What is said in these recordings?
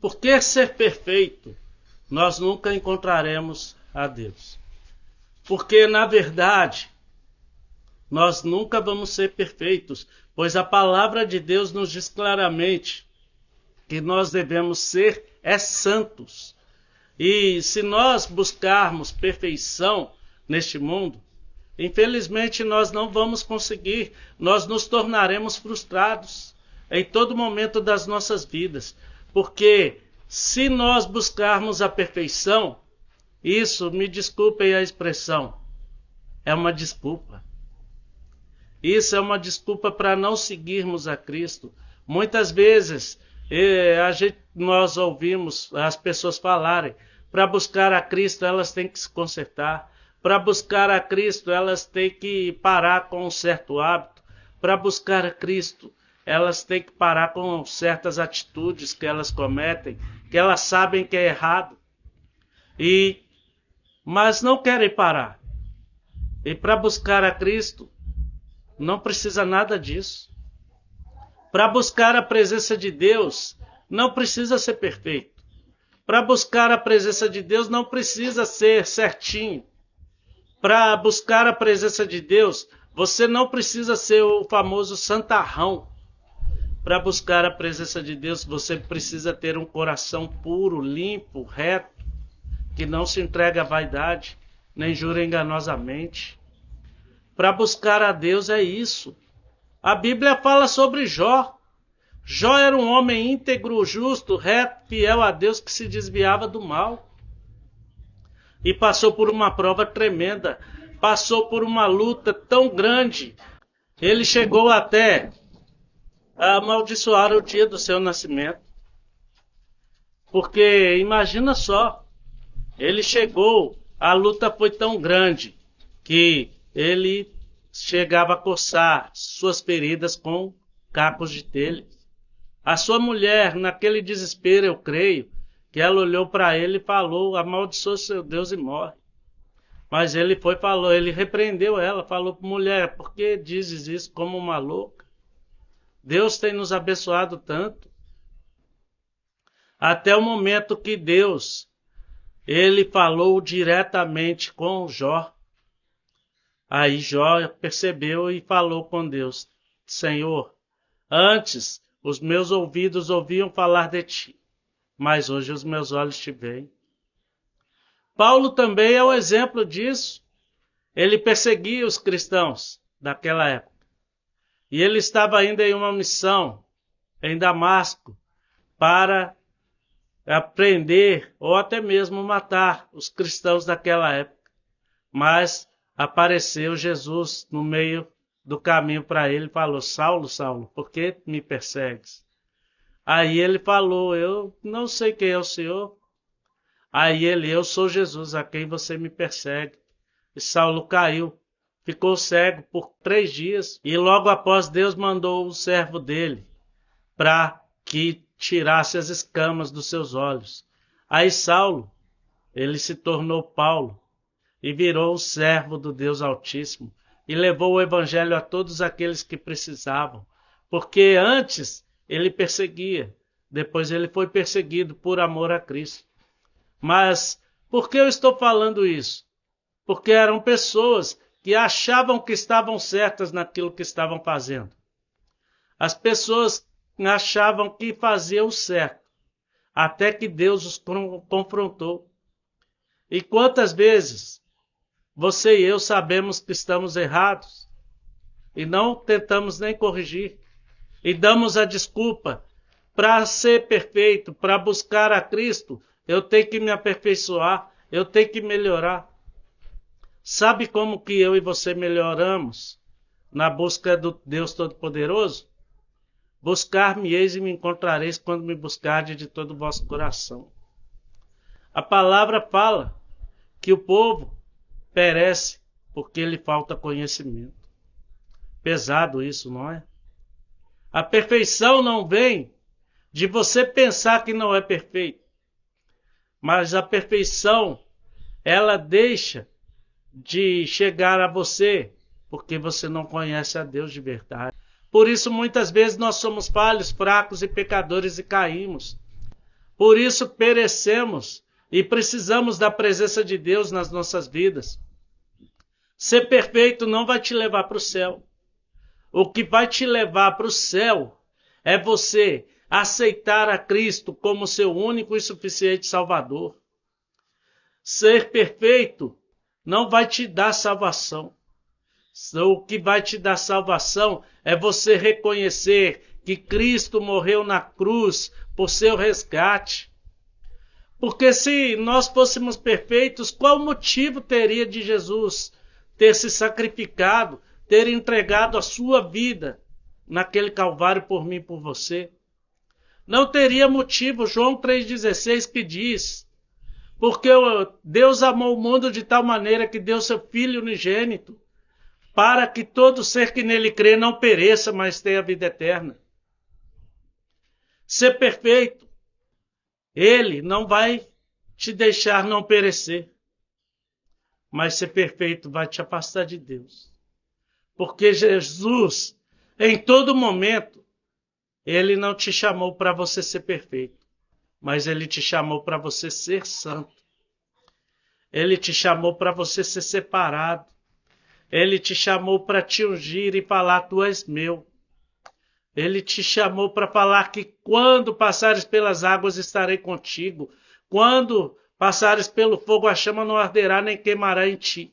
Por que ser perfeito? Nós nunca encontraremos a Deus. Porque, na verdade, nós nunca vamos ser perfeitos, pois a palavra de Deus nos diz claramente que nós devemos ser santos. E se nós buscarmos perfeição neste mundo, infelizmente nós não vamos conseguir, nós nos tornaremos frustrados em todo momento das nossas vidas. Porque se nós buscarmos a perfeição, isso, me desculpem a expressão, é uma desculpa. Isso é uma desculpa para não seguirmos a Cristo. Muitas vezes nós ouvimos as pessoas falarem, para buscar a Cristo elas têm que se consertar. Para buscar a Cristo elas têm que parar com um certo hábito. Para buscar a Cristo elas têm que parar com certas atitudes que elas cometem, que elas sabem que é errado, mas não querem parar. E para buscar a Cristo, não precisa nada disso. Para buscar a presença de Deus, não precisa ser perfeito. Para buscar a presença de Deus, não precisa ser certinho. Para buscar a presença de Deus, você não precisa ser o famoso santarrão. Para buscar a presença de Deus, você precisa ter um coração puro, limpo, reto, que não se entrega à vaidade, nem jura enganosamente. Para buscar a Deus é isso. A Bíblia fala sobre Jó. Jó era um homem íntegro, justo, reto, fiel a Deus, que se desviava do mal. E passou por uma prova tremenda. Passou por uma luta tão grande. Ele chegou até a amaldiçoar o dia do seu nascimento. Porque, imagina só, ele chegou, a luta foi tão grande que ele chegava a coçar suas feridas com cacos de telha. A sua mulher, naquele desespero, eu creio, que ela olhou para ele e falou, amaldiçoa seu Deus e morre. Mas ele falou, ele repreendeu ela, falou, mulher, por que dizes isso como uma louca? Deus tem nos abençoado tanto. Até o momento que Deus, ele falou diretamente com Jó. Aí Jó percebeu e falou com Deus, Senhor, antes os meus ouvidos ouviam falar de ti, mas hoje os meus olhos te veem. Paulo também é o exemplo disso. Ele perseguia os cristãos daquela época. E ele estava ainda em uma missão em Damasco para prender ou até mesmo matar os cristãos daquela época. Mas apareceu Jesus no meio do caminho para ele e falou, Saulo, Saulo, por que me persegues? Aí ele falou, eu não sei quem é o Senhor. Aí eu sou Jesus, a quem você me persegue. E Saulo caiu. Ficou cego por 3 dias e logo após Deus mandou o servo dele para que tirasse as escamas dos seus olhos. Aí Saulo, ele se tornou Paulo e virou o servo do Deus Altíssimo e levou o evangelho a todos aqueles que precisavam. Porque antes ele perseguia, depois ele foi perseguido por amor a Cristo. Mas por que eu estou falando isso? Porque eram pessoas que achavam que estavam certas naquilo que estavam fazendo. As pessoas achavam que faziam o certo, até que Deus os confrontou. E quantas vezes você e eu sabemos que estamos errados e não tentamos nem corrigir e damos a desculpa para ser perfeito, para buscar a Cristo, eu tenho que me aperfeiçoar, eu tenho que melhorar. Sabe como que eu e você melhoramos na busca do Deus Todo-Poderoso? Buscar-me-eis e me encontrareis quando me buscardes de todo o vosso coração. A palavra fala que o povo perece porque lhe falta conhecimento. Pesado isso, não é? A perfeição não vem de você pensar que não é perfeito. Mas a perfeição, ela deixa de chegar a você, porque você não conhece a Deus de verdade. Por isso, muitas vezes, nós somos falhos, fracos e pecadores e caímos. Por isso perecemos e precisamos da presença de Deus nas nossas vidas. Ser perfeito não vai te levar para o céu. O que vai te levar para o céu é você aceitar a Cristo como seu único e suficiente Salvador. Ser perfeito não vai te dar salvação. O que vai te dar salvação é você reconhecer que Cristo morreu na cruz por seu resgate. Porque se nós fôssemos perfeitos, qual motivo teria de Jesus ter se sacrificado, ter entregado a sua vida naquele Calvário por mim e por você? Não teria motivo. João 3,16 que diz: porque Deus amou o mundo de tal maneira que deu seu Filho unigênito, para que todo ser que nele crê não pereça, mas tenha vida eterna. Ser perfeito, Ele não vai te deixar não perecer, mas ser perfeito vai te afastar de Deus. Porque Jesus, em todo momento, Ele não te chamou para você ser perfeito, mas Ele te chamou para você ser santo. Ele te chamou para você ser separado. Ele te chamou para te ungir e falar: tu és meu. Ele te chamou para falar que quando passares pelas águas estarei contigo. Quando passares pelo fogo, a chama não arderá nem queimará em ti.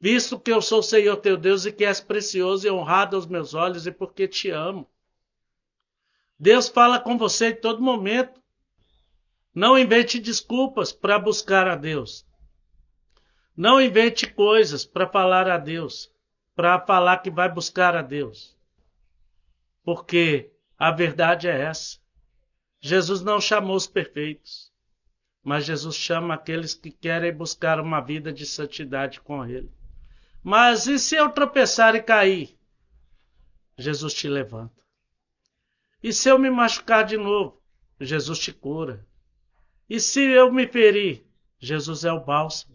Visto que eu sou o Senhor teu Deus e que és precioso e honrado aos meus olhos e porque te amo. Deus fala com você em todo momento. Não invente desculpas para buscar a Deus. Não invente coisas para falar a Deus, para falar que vai buscar a Deus. Porque a verdade é essa. Jesus não chamou os perfeitos, mas Jesus chama aqueles que querem buscar uma vida de santidade com Ele. Mas e se eu tropeçar e cair? Jesus te levanta. E se eu me machucar de novo? Jesus te cura. E se eu me ferir? Jesus é o bálsamo.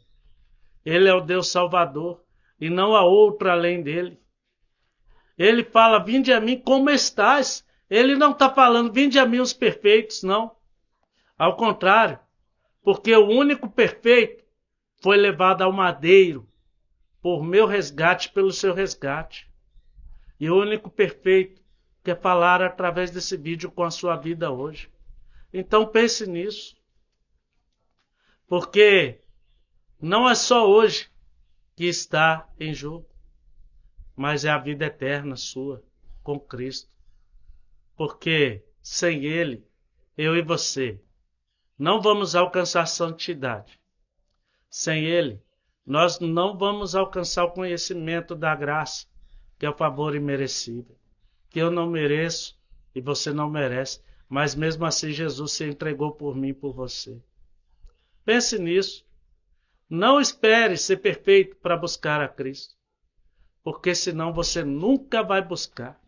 Ele é o Deus Salvador e não há outro além dele. Ele fala: vinde a mim como estás. Ele não está falando: vinde a mim os perfeitos, não. Ao contrário, porque o único perfeito foi levado ao madeiro por meu resgate, pelo seu resgate. E o único perfeito quer falar através desse vídeo com a sua vida hoje. Então pense nisso. Porque não é só hoje que está em jogo, mas é a vida eterna sua com Cristo. Porque sem Ele, eu e você, não vamos alcançar santidade. Sem Ele, nós não vamos alcançar o conhecimento da graça, que é o favor imerecível. Que eu não mereço e você não merece, mas mesmo assim Jesus se entregou por mim e por você. Pense nisso. Não espere ser perfeito para buscar a Cristo, porque senão você nunca vai buscar.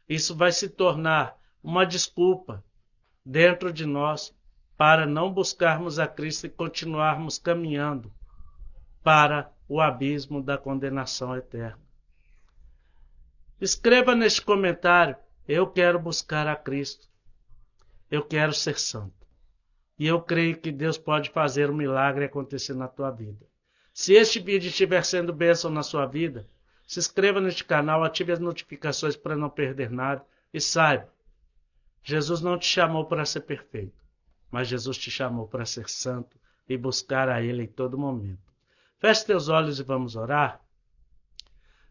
Isso vai se tornar uma desculpa dentro de nós para não buscarmos a Cristo e continuarmos caminhando para o abismo da condenação eterna. Escreva neste comentário: eu quero buscar a Cristo, eu quero ser santo. E eu creio que Deus pode fazer um milagre acontecer na tua vida. Se este vídeo estiver sendo bênção na sua vida, se inscreva neste canal, ative as notificações para não perder nada. E saiba, Jesus não te chamou para ser perfeito, mas Jesus te chamou para ser santo e buscar a Ele em todo momento. Feche teus olhos e vamos orar.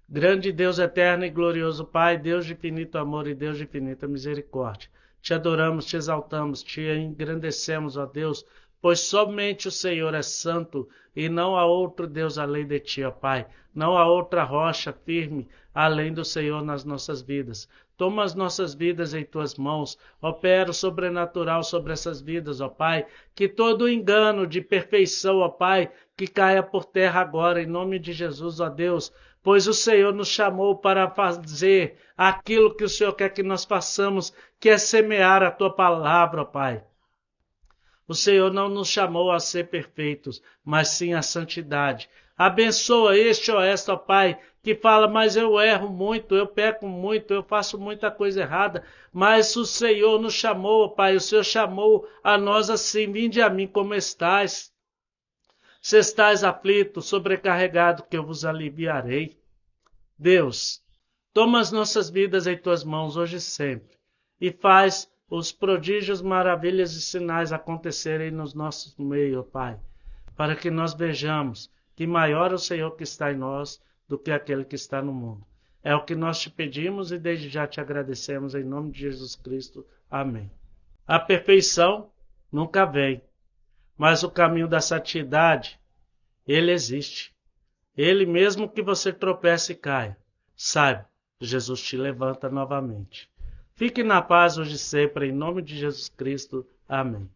Grande Deus eterno e glorioso Pai, Deus de infinito amor e Deus de infinita misericórdia. Te adoramos, te exaltamos, te engrandecemos, ó Deus, pois somente o Senhor é santo e não há outro Deus além de ti, ó Pai. Não há outra rocha firme além do Senhor nas nossas vidas. Toma as nossas vidas em tuas mãos, opera o sobrenatural sobre essas vidas, ó Pai. Que todo engano de perfeição, ó Pai, que caia por terra agora, em nome de Jesus, ó Deus. Pois o Senhor nos chamou para fazer aquilo que o Senhor quer que nós façamos, que é semear a tua palavra, ó Pai. O Senhor não nos chamou a ser perfeitos, mas sim a santidade. Abençoa este ou esta, ó Pai, que fala, mas eu erro muito, eu peco muito, eu faço muita coisa errada, mas o Senhor nos chamou, ó Pai, o Senhor chamou a nós assim, vinde a mim como estais. Se estais aflito, sobrecarregado, que eu vos aliviarei. Deus, toma as nossas vidas em tuas mãos hoje e sempre, e faz os prodígios, maravilhas e sinais acontecerem nos nossos meios, ó Pai, para que nós vejamos que maior é o Senhor que está em nós do que aquele que está no mundo. É o que nós te pedimos e desde já te agradecemos em nome de Jesus Cristo. Amém. A perfeição nunca vem, mas o caminho da santidade, ele existe. Ele mesmo que você tropece e caia, saiba, Jesus te levanta novamente. Fique na paz hoje e sempre, em nome de Jesus Cristo. Amém.